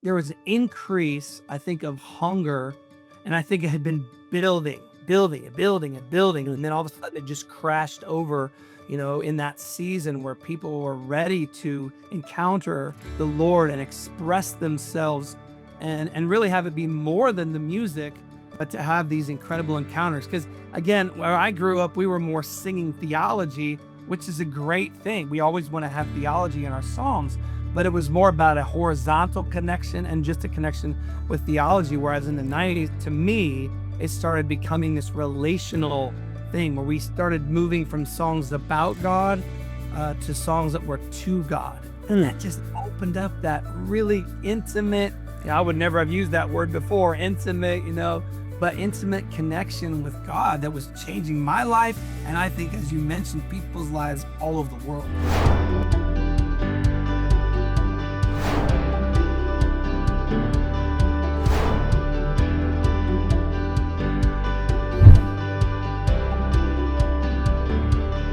there was an increase, I think, of hunger, and I think it had been building, building and building and building, and then all of a sudden it just crashed over, in that season where people were ready to encounter the Lord and express themselves and really have it be more than the music, but to have these incredible encounters. Because again, where I grew up, we were more singing theology, which is a great thing. We always want to have theology in our songs, but it was more about a horizontal connection and just a connection with theology. Whereas in the 90s, to me, it started becoming this relational thing where we started moving from songs about God to songs that were to God. And that just opened up that really intimate, I would never have used that word before, intimate, but intimate connection with God that was changing my life. And I think, as you mentioned, people's lives all over the world.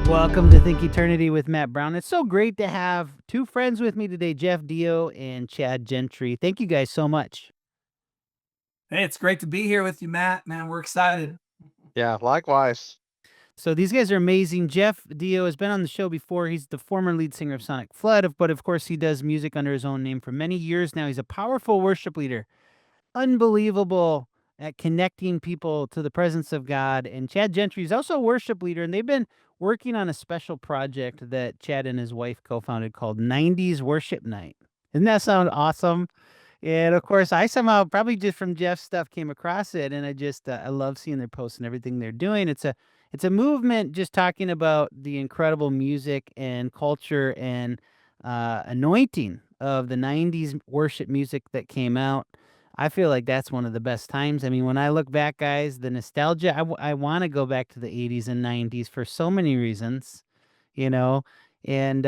Welcome to Think Eternity with Matt Brown. It's so great to have two friends with me today, Jeff Deyo and Chad Gentry. Thank you guys so much. Hey, it's great to be here with you, Matt. Man, we're excited. Yeah, likewise. So these guys are amazing. Jeff Deyo has been on the show before. He's the former lead singer of Sonicflood, but of course he does music under his own name for many years now. He's a powerful worship leader, unbelievable at connecting people to the presence of God. And Chad Gentry is also a worship leader, and they've been working on a special project that Chad and his wife co-founded called 90s Worship Night. Doesn't that sound awesome? And of course, I somehow, probably just from Jeff's stuff, came across it, and I love seeing their posts and everything they're doing. It's a movement just talking about the incredible music and culture and anointing of the 90s worship music that came out. I feel like that's one of the best times. I mean, when I look back, guys, the nostalgia, I want to go back to the 80s and 90s for so many reasons, you know. And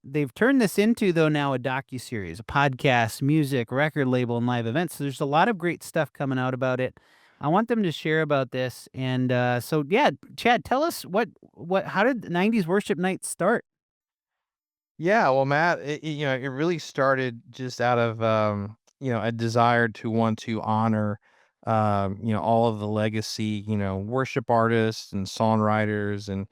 they've turned this into, though, now a docuseries, a podcast, music, record label, and live events. So there's a lot of great stuff coming out about it. I want them to share about this. And so, yeah, Chad, tell us how did the 90s Worship Night start? Yeah, well, Matt, it really started just out of a desire to want to honor all of the legacy, worship artists and songwriters and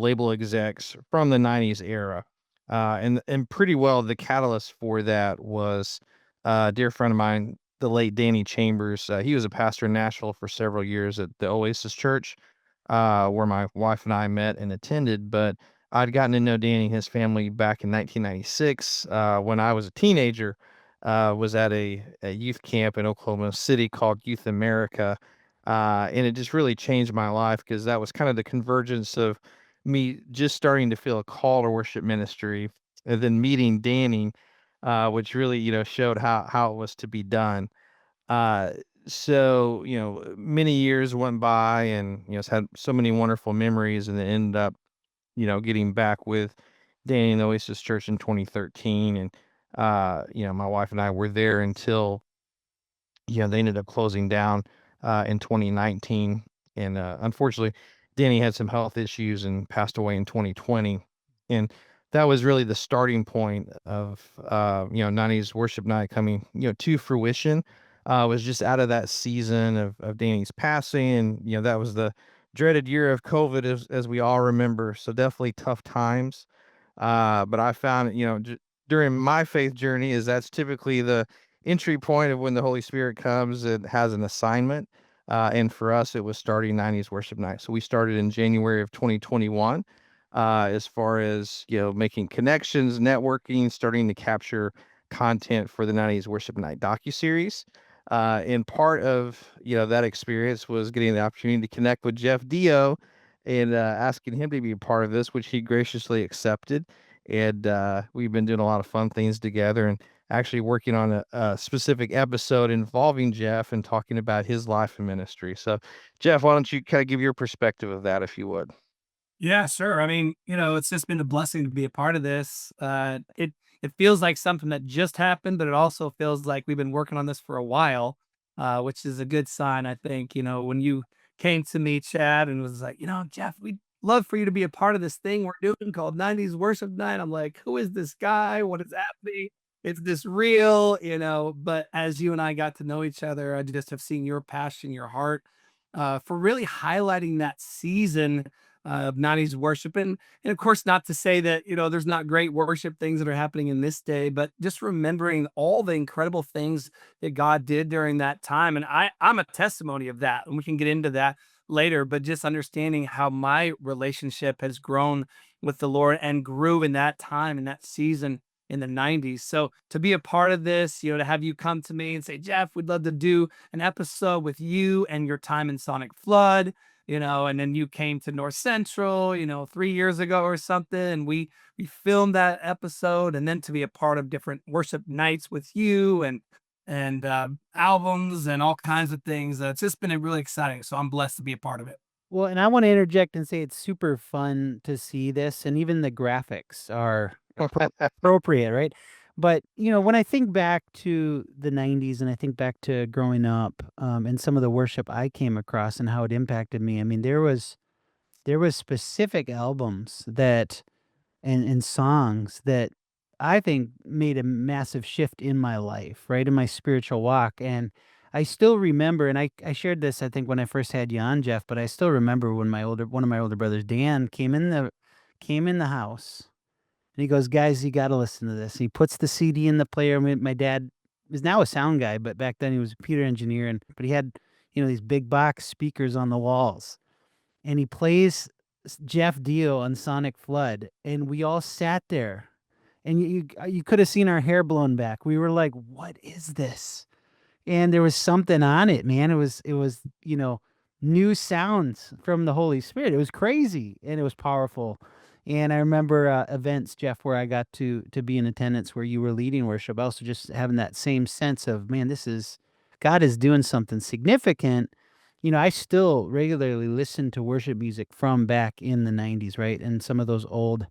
label execs from the 90s era. And pretty well the catalyst for that was a dear friend of mine, the late Danny Chambers. He was a pastor in Nashville for several years at the Oasis Church, where my wife and I met and attended, but I'd gotten to know Danny and his family back in 1996, when I was a teenager, was at a youth camp in Oklahoma City called Youth America, and it just really changed my life because that was kind of the convergence of me just starting to feel a call to worship ministry, and then meeting Danny, which really, showed how it was to be done. Uh, so, many years went by and, it's had so many wonderful memories and then ended up getting back with Danny and the Oasis Church in 2013. And, my wife and I were there until, they ended up closing down in 2019. And unfortunately, Danny had some health issues and passed away in 2020. And that was really the starting point of, 90s Worship Night coming, to fruition. Was just out of that season of Danny's passing. And, that was the dreaded year of COVID, as we all remember. So definitely tough times. But I found, during my faith journey is that's typically the entry point of when the Holy Spirit comes and has an assignment. And for us, it was starting 90s Worship Night. So we started in January of 2021, as far as, making connections, networking, starting to capture content for the 90s Worship Night docuseries. And part of, that experience was getting the opportunity to connect with Jeff Deyo and asking him to be a part of this, which he graciously accepted. And we've been doing a lot of fun things together and actually working on a specific episode involving Jeff and talking about his life and ministry. So, Jeff, why don't you kind of give your perspective of that, if you would? Yeah, sure. I mean, it's just been a blessing to be a part of this. It feels like something that just happened, but it also feels like we've been working on this for a while, which is a good sign, I think. When you came to me, Chad, and was like, Jeff, we'd love for you to be a part of this thing we're doing called 90s Worship Night. I'm like, who is this guy? What is happening? it's this real, but as you and I got to know each other, I just have seen your passion, your heart, for really highlighting that season of 90s worship. And of course, not to say that, there's not great worship things that are happening in this day, but just remembering all the incredible things that God did during that time. And I'm a testimony of that. And we can get into that later, but just understanding how my relationship has grown with the Lord and grew in that time, in that season in the 90s. So to be a part of this, to have you come to me and say, Jeff, we'd love to do an episode with you and your time in Sonicflood, and then you came to North Central, 3 years ago or something, and we filmed that episode, and then to be a part of different worship nights with you and albums and all kinds of things. It's just been really exciting. So I'm blessed to be a part of it. Well, and I want to interject and say it's super fun to see this, and even the graphics are appropriate, right? But when I think back to the '90s and I think back to growing up, and some of the worship I came across and how it impacted me, I mean, there was specific albums that and songs that I think made a massive shift in my life, right, in my spiritual walk. And I still remember, and I shared this I think when I first had you on, Jeff, but I still remember when one of my older brothers, Dan, came in the house, and he goes, "Guys, you got to listen to this." And he puts the CD in the player. My dad is now a sound guy, but back then he was a computer engineer, but he had these big box speakers on the walls, and he plays Jeff Deyo on Sonicflood, and we all sat there, and you could have seen our hair blown back. We were like, "What is this?" And there was something on it, man. It was new sounds from the Holy Spirit. It was crazy and it was powerful. And I remember events, Jeff, where I got to be in attendance where you were leading worship. Also, just having that same sense of, man, God is doing something significant. I still regularly listen to worship music from back in the '90s, right? And some of those old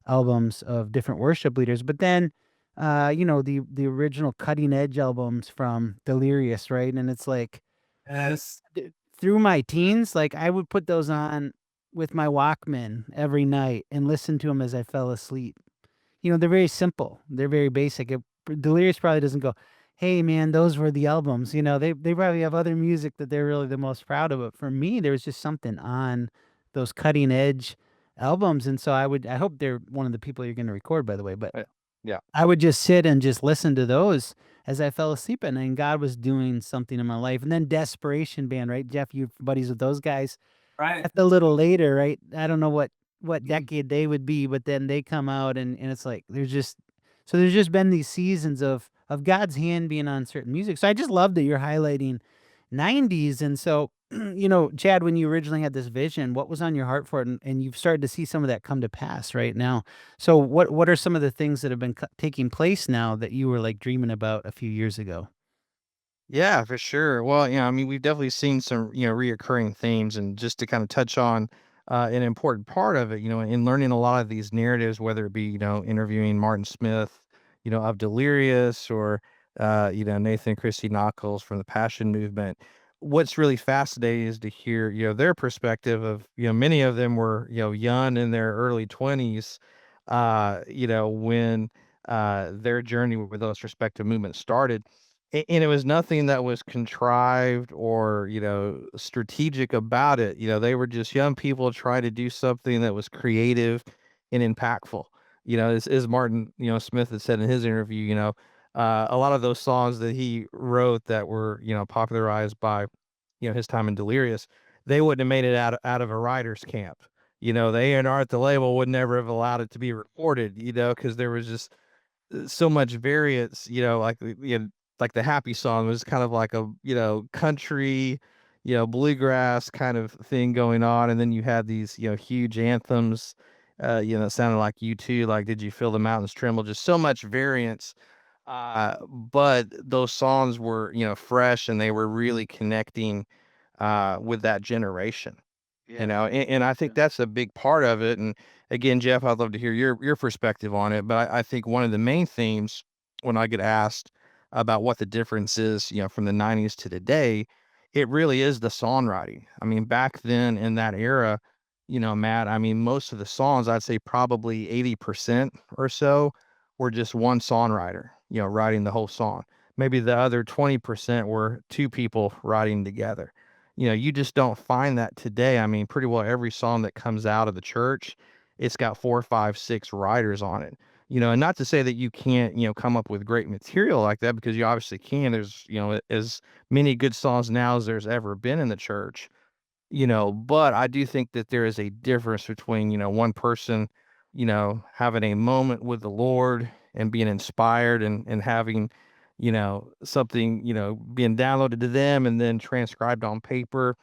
albums of different worship leaders. But then the original cutting edge albums from Delirious, right? And it's like Yes. through my teens, like I would put those on with my Walkman every night and listen to them as I fell asleep. They're very simple. They're very basic. Delirious probably doesn't go, "Hey man, those were the albums." They probably have other music that they're really the most proud of. But for me, there was just something on those cutting edge albums. And so I hope they're one of the people you're going to record, by the way. But Yeah. Yeah. I would just sit and just listen to those as I fell asleep, and God was doing something in my life. And then Desperation Band, right? Jeff, you buddies with those guys. Right. That's a little later, right? I don't know what decade they would be, but then they come out, and it's like there's just been these seasons of God's hand being on certain music. So I just love that you're highlighting '90s. And so Chad, when you originally had this vision, what was on your heart for it? And you've started to see some of that come to pass right now. So what are some of the things that have been taking place now that you were like dreaming about a few years ago? Yeah, for sure. Well, I mean, we've definitely seen some, reoccurring themes, and just to kind of touch on an important part of it, in learning a lot of these narratives, whether it be, interviewing Martin Smith, of Delirious, or, Nathan and Christy Knuckles from the Passion Movement. What's really fascinating is to hear, their perspective of, many of them were, young in their early 20s, when their journey with those respective movements started. And it was nothing that was contrived or, strategic about it. They were just young people trying to do something that was creative and impactful. As Martin, Smith had said in his interview, a lot of those songs that he wrote that were, popularized by, his time in Delirious, they wouldn't have made it out of a writer's camp. The A&R at the label would never have allowed it to be recorded, because there was just so much variance, like the happy song was kind of like a, country, bluegrass kind of thing going on. And then you had these, huge anthems, that sounded like you too, like Did You Feel the Mountains Tremble? Just so much variance. But those songs were, fresh, and they were really connecting with that generation. Yeah. And I think Yeah. that's a big part of it. And again, Jeff, I'd love to hear your perspective on it. But I think one of the main themes when I get asked about what the difference is, from the '90s to today, it really is the songwriting. I mean, back then in that era, Matt, I mean, most of the songs, I'd say probably 80% or so were just one songwriter, writing the whole song. Maybe the other 20% were two people writing together. You just don't find that today. I mean, pretty well every song that comes out of the church, it's got 4, 5, 6 writers on it. And not to say that you can't, come up with great material like that, because you obviously can. There's, as many good songs now as there's ever been in the church. But I do think that there is a difference between, one person, having a moment with the Lord and being inspired and having, something, being downloaded to them and then transcribed on paper.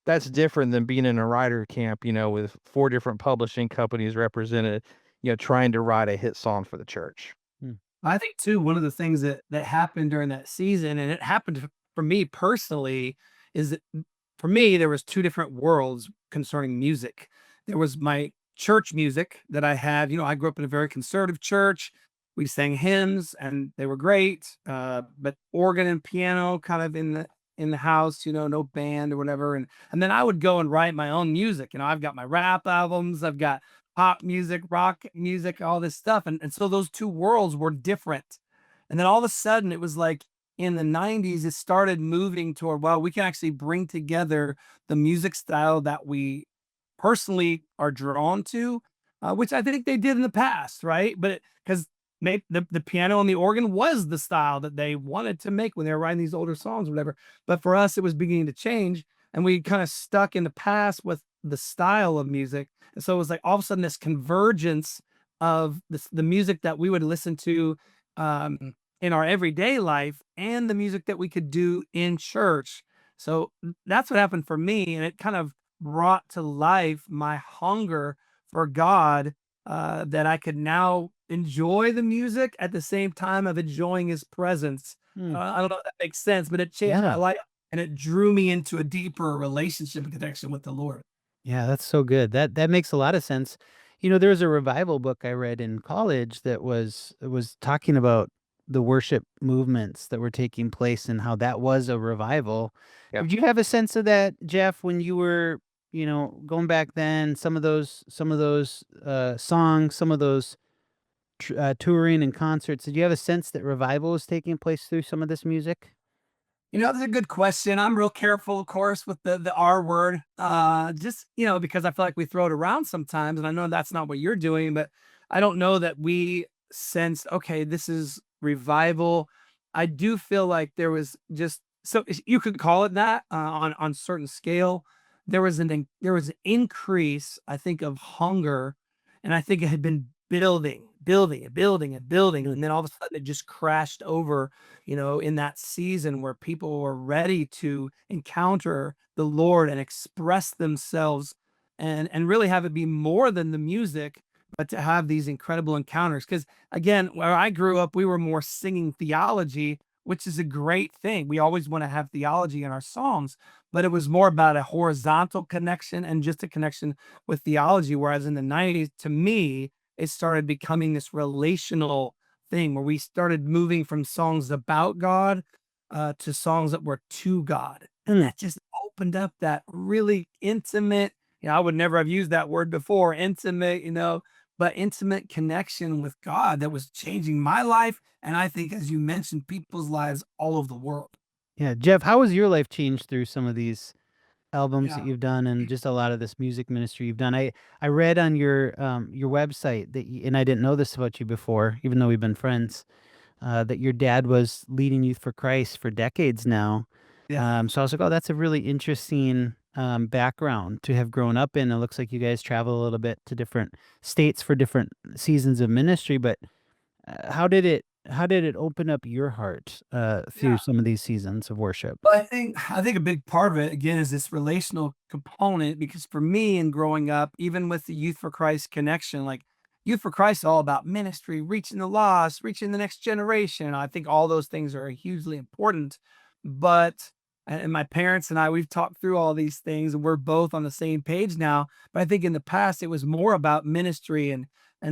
That's different than being in a writer camp, with 4 different publishing companies represented, trying to write a hit song for the church. Hmm. I think too, one of the things that happened during that season, and it happened for me personally, is that for me there was two different worlds concerning music. There was my church music that I had. I grew up in a very conservative church. We sang hymns, and they were great, but organ and piano kind of in the house. No band or whatever. And then I would go and write my own music. I've got my rap albums. I've got pop music, rock music, all this stuff. And so those two worlds were different. And then all of a sudden it was like in the 90s, it started moving toward, well, we can actually bring together the music style that we personally are drawn to, which I think they did in the past, right? But because the piano and the organ was the style that they wanted to make when they were writing these older songs or whatever. But for us, it was beginning to change. And we kind of stuck in the past with the style of music. And so it was like all of a sudden this convergence of the music that we would listen to in our everyday life and the music that we could do in church. So that's what happened for me. And it kind of brought to life my hunger for God, that I could now enjoy the music at the same time of enjoying his presence. Hmm. I don't know if that makes sense, but it changed my Yeah. life and it drew me into a deeper relationship and connection with the Lord. Yeah, that's so good. That makes a lot of sense. There was a revival book I read in college that was talking about the worship movements that were taking place and how that was a revival. Yeah. Did you have a sense of that, Jeff, when you were, going back then, some of those songs, some of those touring and concerts, did you have a sense that revival was taking place through some of this music? That's a good question. I'm real careful, of course, with the R word. Just, because I feel like we throw it around sometimes, and I know that's not what you're doing, but I don't know that we sensed, okay, this is revival. I do feel like there was just so you could call it that, on certain scale. There was an increase, I think, of hunger, and I think it had been building and building and building, and then all of a sudden it just crashed over, in that season where people were ready to encounter the Lord and express themselves and really have it be more than the music, but to have these incredible encounters. Because again, where I grew up, we were more singing theology, which is a great thing. We always want to have theology in our songs, but it was more about a horizontal connection and just a connection with theology. Whereas in the 90s, to me, it started becoming this relational thing where we started moving from songs about God, to songs that were to God. And that just opened up that really intimate, I would never have used that word before, intimate, but intimate connection with God that was changing my life. And I think, as you mentioned, people's lives all over the world. Yeah, Jeff, how has your life changed through some of these albums that Yeah. you've done and just a lot of this music ministry you've done? I read on your website that and I didn't know this about you before, even though we've been friends, that your dad was leading Youth for Christ for decades now. Yeah. So I was like, oh, that's a really interesting background to have grown up in. It looks like you guys travel a little bit to different states for different seasons of ministry, but how did it open up your heart through Yeah. some of these seasons of worship? Well, I think a big part of it again is this relational component, because for me in growing up, even with the Youth for Christ connection, like Youth for Christ is all about ministry, reaching the lost, reaching the next generation. I think all those things are hugely important. But and my parents and we've talked through all these things and we're both on the same page now. But I think in the past it was more about ministry and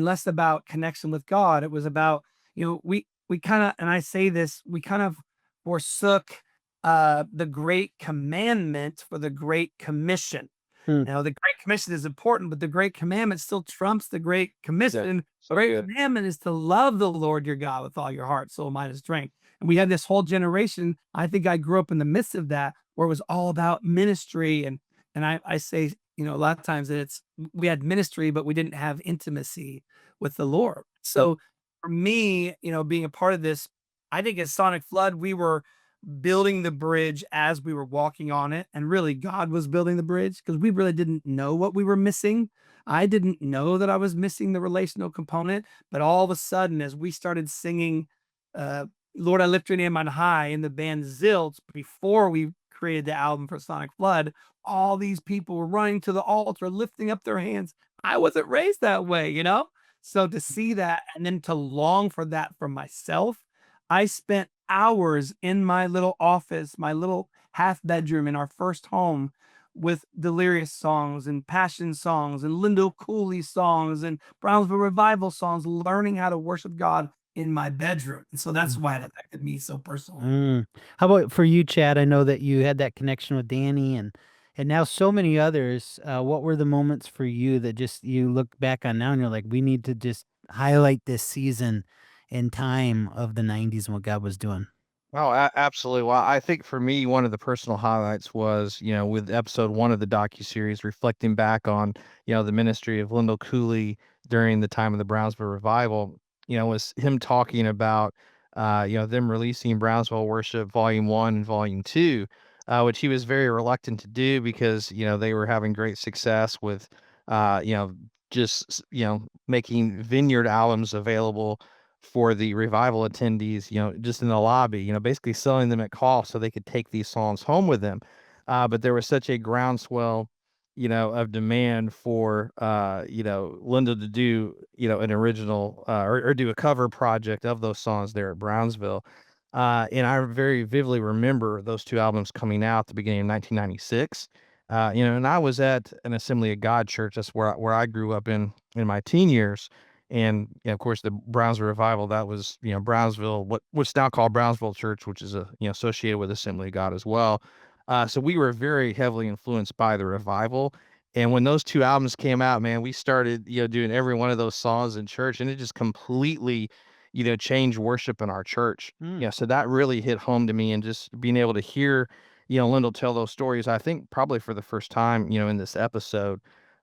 less about connection with God. It was about, we kind of, and I say this, we kind of forsook the great commandment for the great commission. Mm. Now, the Great Commission is important, but the Great Commandment still trumps the Great Commission. The So Great good. Commandment is to love the Lord your God with all your heart, soul, mind, and strength. And we had this whole generation. I think I grew up in the midst of that, where it was all about ministry. And I say, a lot of times that we had ministry, but we didn't have intimacy with the Lord. So for me, being a part of this, I think at Sonic Flood, we were building the bridge as we were walking on it. And really, God was building the bridge because we really didn't know what we were missing. I didn't know that I was missing the relational component. But all of a sudden, as we started singing, uh, Lord, I lift your name on high in the band Zilch before we created the album for Sonic Flood, all these people were running to the altar, lifting up their hands. I wasn't raised that way. So to see that and then to long for that for myself, I spent hours in my little office, my little half bedroom in our first home with Delirious songs and Passion songs and Lindo Cooley songs and Brownsville Revival songs, learning how to worship God in my bedroom. And so that's why it affected me so personally. Mm. How about for you, Chad? I know that you had that connection with Danny and now so many others. What were the moments for you that just you look back on now and you're like, we need to just highlight this season and time of the 90s and what God was doing? Oh, absolutely. Well, I think for me, one of the personal highlights was, with episode 1 of the docuseries, reflecting back on, the ministry of Lyndall Cooley during the time of the Brownsville revival. Was him talking about, them releasing Brownsville Worship Volume 1 and Volume 2, which he was very reluctant to do because, they were having great success with, uh, you know, making Vineyard albums available for the revival attendees, just in the lobby, basically selling them at cost so they could take these songs home with them. But there was such a groundswell, of demand for, Linda to do, an original or do a cover project of those songs there at Brownsville. And I very vividly remember those two albums coming out at the beginning of 1996. And I was at an Assembly of God church. That's where I grew up in my teen years. And, of course, the Brownsville revival, that was, Brownsville, what's now called Brownsville Church, which is associated with Assembly of God as well. So we were very heavily influenced by the revival. And when those two albums came out, man, we started, doing every one of those songs in church, and it just completely, changed worship in our church. Mm. Yeah, so that really hit home to me, and just being able to hear, Lyndall tell those stories, I think probably for the first time, in this episode,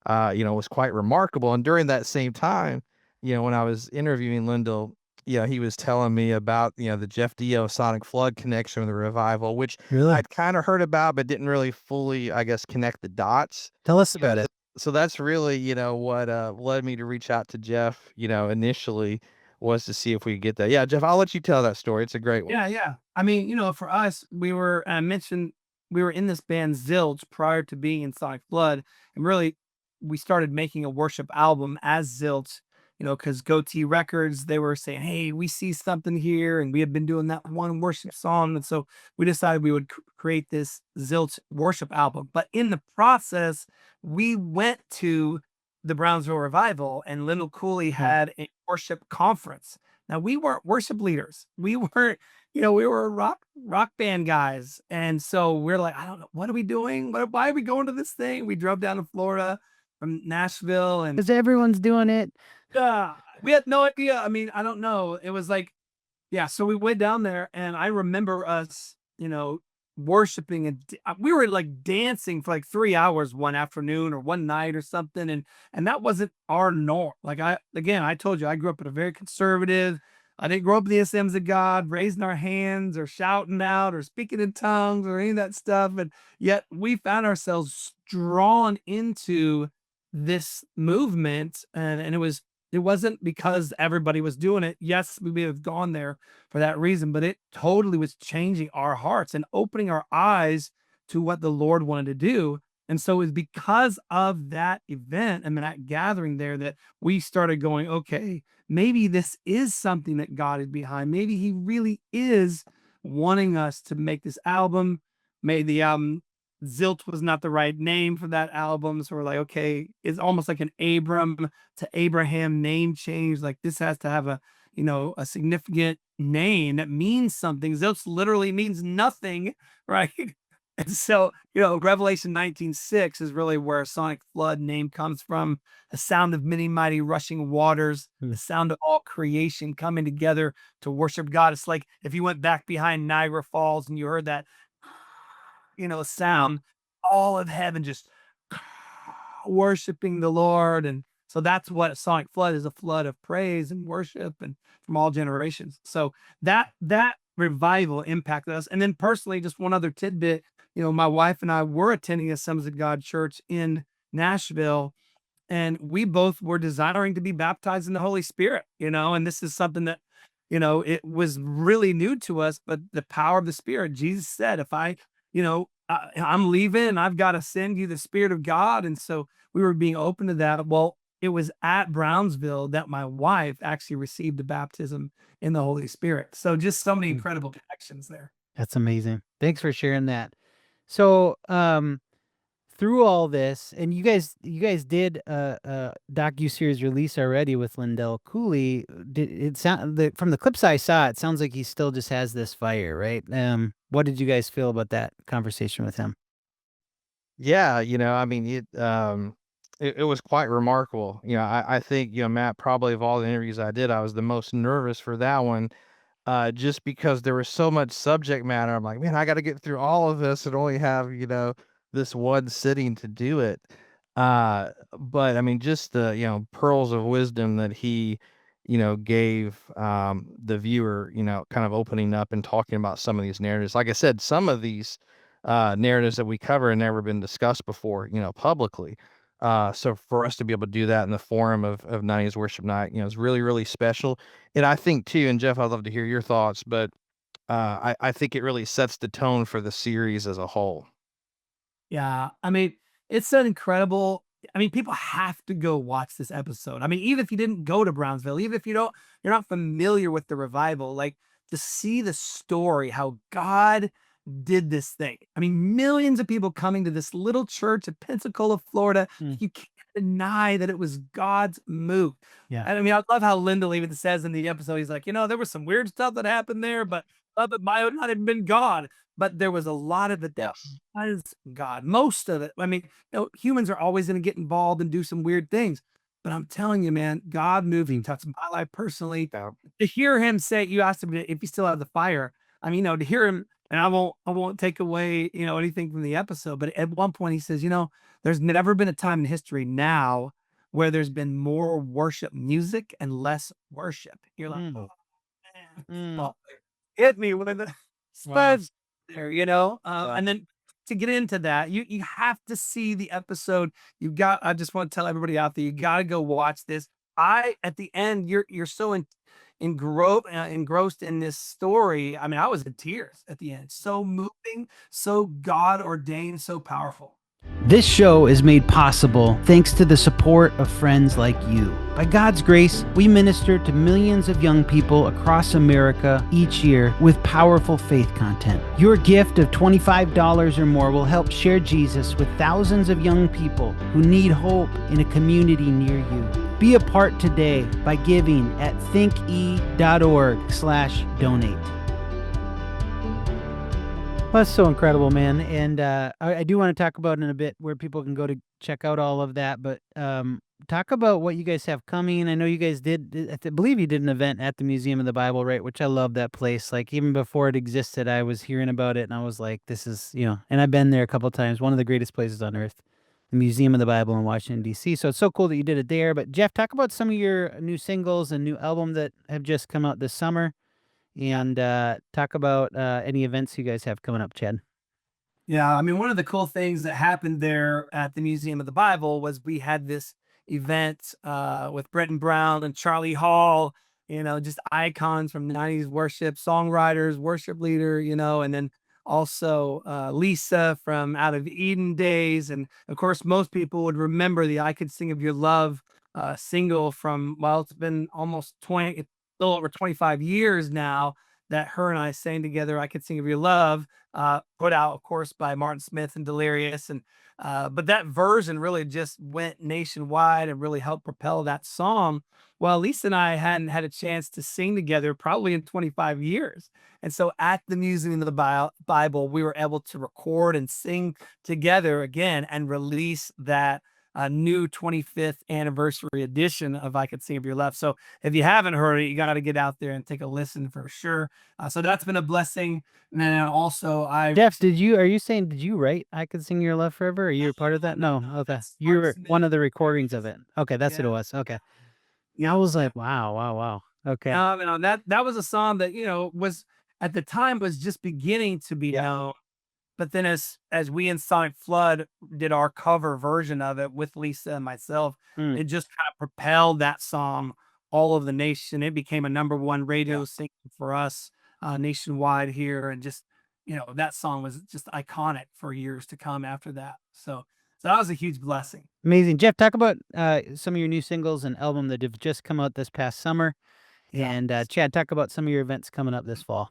was quite remarkable. And during that same time, when I was interviewing Lyndall, he was telling me about, the Jeff Deyo Sonic Flood connection with the revival, which Really? I'd kind of heard about, but didn't really fully, I guess, connect the dots. Tell us Yeah, about it. so that's really, what led me to reach out to Jeff, initially, was to see if we could get that. Yeah, Jeff, I'll let you tell that story. It's a great one. Yeah, yeah. I mean, for us, I mentioned we were in this band Zilch prior to being in Sonic Flood, and really we started making a worship album as Zilch, because Goatee Records, they were saying, hey, we see something here, and we had been doing that one worship song. And so we decided we would create this Zilch worship album. But in the process, we went to the Brownsville Revival, and Lyndall Cooley Yeah. had a worship conference. Now we weren't worship leaders. We weren't, we were rock band guys. And so we're like, I don't know, what are we doing? Why are we going to this thing? We drove down to Florida from Nashville, and Because everyone's doing it. we had no idea. I mean, I don't know. It was like, yeah, so we went down there, and I remember us, worshiping, and we were like dancing for like 3 hours one afternoon or one night or something, and that wasn't our norm. Like I told you, I grew up in a very conservative. I didn't grow up in the Assemblies of God, raising our hands or shouting out or speaking in tongues or any of that stuff, and yet we found ourselves drawn into this movement, and it wasn't because everybody was doing it. Yes, we may have gone there for that reason, but it totally was changing our hearts and opening our eyes to what the Lord wanted to do. And so it was because of that event and that gathering there that we started going, okay, maybe this is something that God is behind. Maybe He really is wanting us to make this album. Maybe the album Zilt was not the right name for that album. So we're like, okay, it's almost like an Abram to Abraham name change. Like this has to have a significant name that means something. Zilch literally means nothing, right? And so, Revelation 19:6 is really where Sonic Flood name comes from. The sound of many mighty rushing waters, the Mm. sound of all creation coming together to worship God. It's like if you went back behind Niagara Falls and you heard that, sound, all of heaven just worshiping the Lord. And so that's what a sonic flood is, a flood of praise and worship and from all generations. So that revival impacted us. And then personally, just one other tidbit, my wife and I were attending a Sons of God church in Nashville, and we both were desiring to be baptized in the Holy Spirit, and this is something that, it was really new to us, but the power of the Spirit, Jesus said, if I'm leaving and I've got to send you the Spirit of God. And so we were being open to that. Well, it was at Brownsville that my wife actually received the baptism in the Holy Spirit. So just so many Mm. incredible connections there. That's amazing. Thanks for sharing that. So, through all this, and you guys did a docu-series release already with Lindell Cooley. Did it sound from the clips I saw, it sounds like he still just has this fire, right? What did you guys feel about that conversation with him? Yeah, I mean, it was quite remarkable. I think, Matt, probably of all the interviews I did, I was the most nervous for that one, just because there was so much subject matter. I'm like, man, I got to get through all of this and only have, this one sitting to do it. But I mean, just the, pearls of wisdom that he, gave the viewer, kind of opening up and talking about some of these narratives. Like I said, some of these narratives that we cover had never been discussed before, publicly. So for us to be able to do that in the forum of 90s Worship Night, is really, really special. And I think too, and Jeff, I'd love to hear your thoughts, but I think it really sets the tone for the series as a whole. Yeah, I mean, it's an incredible. I mean, people have to go watch this episode. I mean, even if you didn't go to Brownsville, even if you're not familiar with the revival, like to see the story, how God did this thing. I mean, millions of people coming to this little church in Pensacola, Florida. Mm. You can't deny that it was God's move. Yeah. And I mean, I love how Lyndall even says in the episode, he's like, there was some weird stuff that happened there, but it might not have been God. But there was a lot of it that Yes. was God. Most of it. I mean, humans are always going to get involved and do some weird things. But I'm telling you, man, God moved. He touched my life personally. Yeah. To hear him say, you asked him if he still had the fire. I mean, to hear him, and I won't take away, anything from the episode. But at one point he says, there's never been a time in history now where there's been more worship music and less worship. You're like, Mm. oh man, Mm. oh, hit me with the Wow. spuds there, Yeah. and then to get into that, you have to see the episode. I just want to tell everybody out there, you got to go watch this. At the end, you're so engrossed in this story. I mean, I was in tears at the end. So moving, so God ordained, so powerful. This show is made possible thanks to the support of friends like you. By God's grace, we minister to millions of young people across America each year with powerful faith content. Your gift of $25 or more will help share Jesus with thousands of young people who need hope in a community near you. Be a part today by giving at thinke.org/donate. Well, that's so incredible, man. And I do want to talk about in a bit where people can go to check out all of that. But talk about what you guys have coming. I know you guys I believe you did an event at the Museum of the Bible, right? Which I love that place. Like even before it existed, I was hearing about it and I was like, this is, and I've been there a couple of times. One of the greatest places on earth, the Museum of the Bible in Washington, D.C. So it's so cool that you did it there. But Jeff, talk about some of your new singles and new album that have just come out this summer. And talk about any events you guys have coming up, Chad. Yeah, I mean, one of the cool things that happened there at the Museum of the Bible was we had this event with Brenton Brown and Charlie Hall, just icons from the 90s worship, songwriters, worship leader, and then also Lisa from Out of Eden days. And of course, most people would remember the I Could Sing of Your Love single from, well, it's been almost 20, it's a little over 25 years now that her and I sang together, "I Could Sing of Your Love," put out, of course, by Martin Smith and Delirious. And but that version really just went nationwide and really helped propel that song. Well, Lisa and I hadn't had a chance to sing together probably in 25 years. And so at the Museum of the Bible, we were able to record and sing together again and release that new 25th anniversary edition of "I Could Sing of Your Love." So if you haven't heard it, you got to get out there and take a listen for sure. So that's been a blessing. And then also, I Jeff, are you saying, did you write "I Could Sing Your Love Forever"? Are you a part of that? No. Okay. that's You Mark were Smith. one of the recordings of it. Okay. That's what it Yeah, was. Okay. I yeah, was yeah. like, wow, wow, wow. Okay. That was a song that was at the time was just beginning to be Yeah. known. But then as we in Sonicflood did our cover version of it with Lisa and myself, Mm. it just kind of propelled that song all over the nation. It became a number one Yeah. radio single for us nationwide here, and just that song was just iconic for years to come after that. So that was a huge blessing. Amazing. Jeff, talk about some of your new singles and album that have just come out this past summer. Yeah. And Chad, talk about some of your events coming up this fall.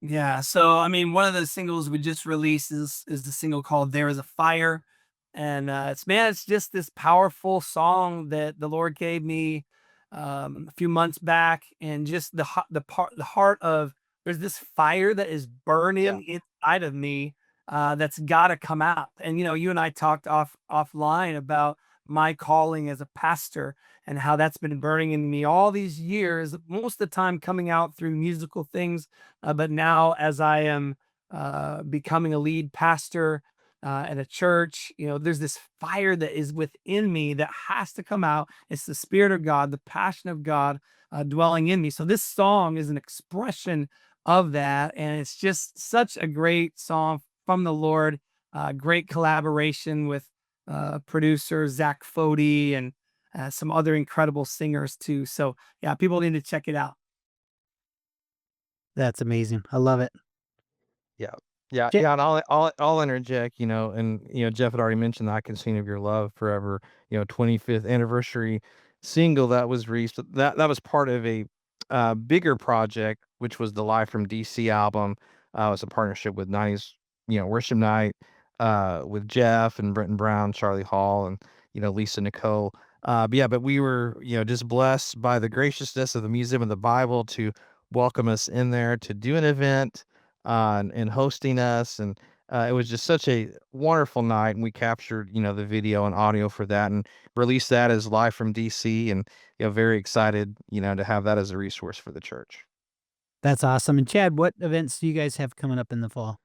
Yeah, so I mean, one of the singles we just released is the single called "There Is a Fire," and it's just this powerful song that the Lord gave me a few months back, and just the heart of there's this fire that is Yeah. burning inside of me that's got to come out. And you and I talked offline about my calling as a pastor and how that's been burning in me all these years, most of the time coming out through musical things, but now, as I am becoming a lead pastor at a church, there's this fire that is within me that has to come out. It's the Spirit of God, the passion of God dwelling in me. So this song is an expression of that, and it's just such a great song from the Lord. Great collaboration with producer Zach Fody and some other incredible singers too. So yeah, people need to check it out. That's amazing. I love it. Yeah. Yeah, Je- yeah, and I'll interject, and Jeff had already mentioned the "I Can Sing of Your Love Forever," 25th anniversary single that was released. That was part of a bigger project, which was the Live from DC album. It was a partnership with 90s, Worship Night, with Jeff and Brenton Brown, Charlie Hall, and Lisa Nicole. But we were just blessed by the graciousness of the Museum of the Bible to welcome us in there to do an event and hosting us. And it was just such a wonderful night. And we captured, the video and audio for that and released that as Live from DC. And, very excited, to have that as a resource for the church. That's awesome. And Chad, what events do you guys have coming up in the fall?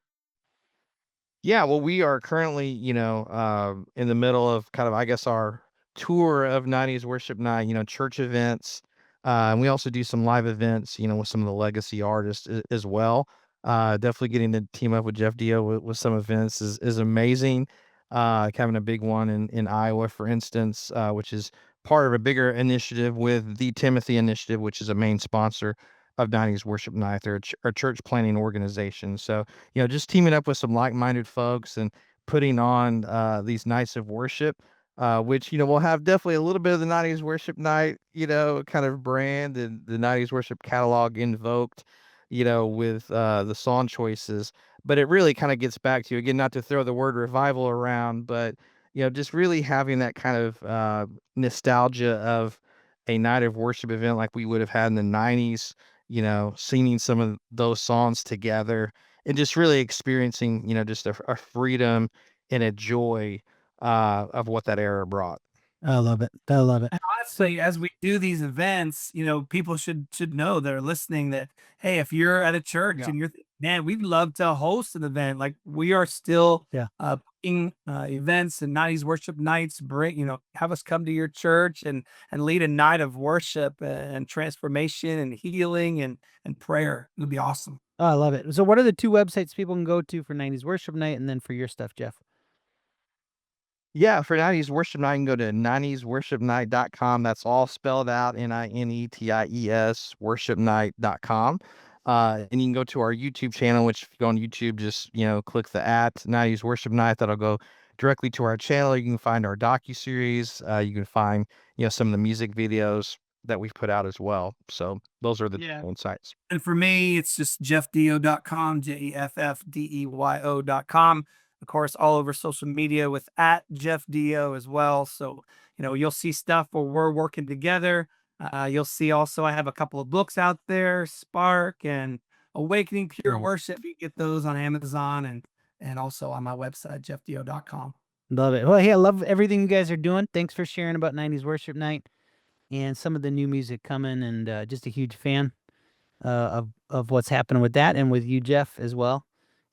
Yeah, well, we are currently, in the middle of kind of, I guess, our tour of 90s Worship Night, church events. And we also do some live events, with some of the legacy artists as well. Definitely getting to team up with Jeff Deyo with some events is amazing. Having a big one in Iowa, for instance, which is part of a bigger initiative with the Timothy Initiative, which is a main sponsor of 90s Worship Night. They're a church planning organization. So, just teaming up with some like-minded folks and putting on these nights of worship, which will have definitely a little bit of the 90s worship night, kind of brand and the 90s worship catalog invoked, with the song choices. But it really kind of gets back to, again, not to throw the word revival around, but just really having that kind of nostalgia of a night of worship event like we would have had in the 90s, singing some of those songs together and just really experiencing, just a freedom and a joy of what that era brought. I love it. I love it. And honestly, as we do these events, people should know that are listening that, hey, if you're at a church Yeah. and man, we'd love to host an event. Like, we are still Yeah. booking events and 90s worship nights. Bring, have us come to your church and lead a night of worship and transformation and healing and prayer. It'll be awesome. Oh, I love it. So what are the two websites people can go to for 90s Worship Night and then for your stuff, Jeff? Yeah, for 90s Worship Night, you can go to 90sworshipnight.com. That's all spelled out, Nineties, worshipnight.com. And you can go to our YouTube channel, which if you go on YouTube, just, click the @90s Worship Night. That'll go directly to our channel. You can find our docuseries. You can find, some of the music videos that we've put out as well. So those are the Yeah. main sites. And for me, it's just jeffdeyo.com, jeffdeyo.com. Of course, all over social media with @JeffDeo as well. So, you'll see stuff where we're working together. You'll see also I have a couple of books out there, Spark and Awakening Pure Mhm. Worship. You get those on Amazon and also on my website, jeffdeyo.com. Love it. Well, hey, I love everything you guys are doing. Thanks for sharing about 90s Worship Night and some of the new music coming, and just a huge fan of what's happening with that and with you, Jeff, as well.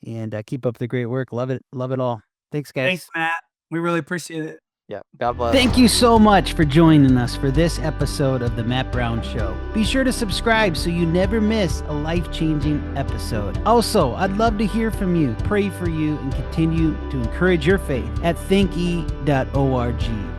And keep up the great work. Love it. Love it all. Thanks, guys. Thanks, Matt. We really appreciate it. Yeah. God bless. Thank you so much for joining us for this episode of The Matt Brown Show. Be sure to subscribe so you never miss a life-changing episode. Also, I'd love to hear from you, pray for you, and continue to encourage your faith at thinke.org.